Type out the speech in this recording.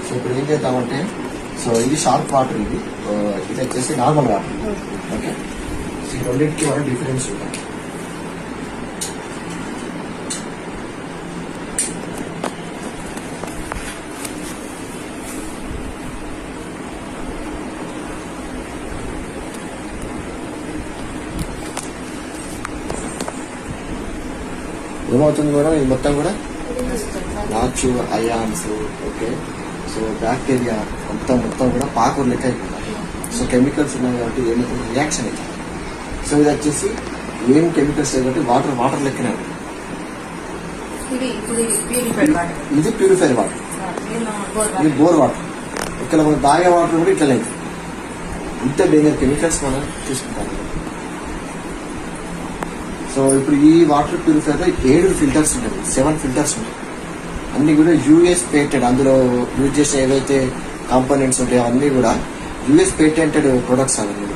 So ఇప్పుడు ఏం చేద్దామంటే, సో ఇది షార్ప్ వాటర్, ఇది వచ్చేసి నార్మల్ వాటర్. ఓకే, సో ఈ రెండింటికి వల్ల డిఫరెన్స్ ఉంటుంది. ఏమవుతుంది కూడా, ఇది మొత్తం కూడా నాచు అయాన్స్, ఓకే, సో బ్యాక్టీరియా మొత్తం కూడా పాకూరు లెక్క అయిపోయింది. సో కెమికల్స్ ఉన్నాయి కాబట్టి ఏమైతుంది, రియాక్షన్ అవుతుంది. సో ఇది వచ్చేసి ఏం కెమికల్స్ కాబట్టి వాటర్ లెక్కనే ఉంటుంది. ఇది ప్యూరిఫైర్ వాటర్, ఇది బోర్ వాటర్. ఇక్కడ మనం తాగే వాటర్ కూడా ఇట్లా అవుతుంది. ఇంత డేంజర్ కెమికల్స్ మనం తీసుకుంటాం. సో ఇప్పుడు ఈ వాటర్ ప్యూరిఫైర్ లో 7 ఫిల్టర్స్ ఉంటాయి, 7 ఫిల్టర్స్ ఉంటాయి. అన్ని కూడా యూఎస్ పేటెంట్. అందులో యూజ్ చేసే ఏవైతే కాంపోనెంట్స్ ఉంటాయో అన్ని కూడా యూఎస్ పేటెంటెడ్ ప్రొడక్ట్స్ అవన్నీ.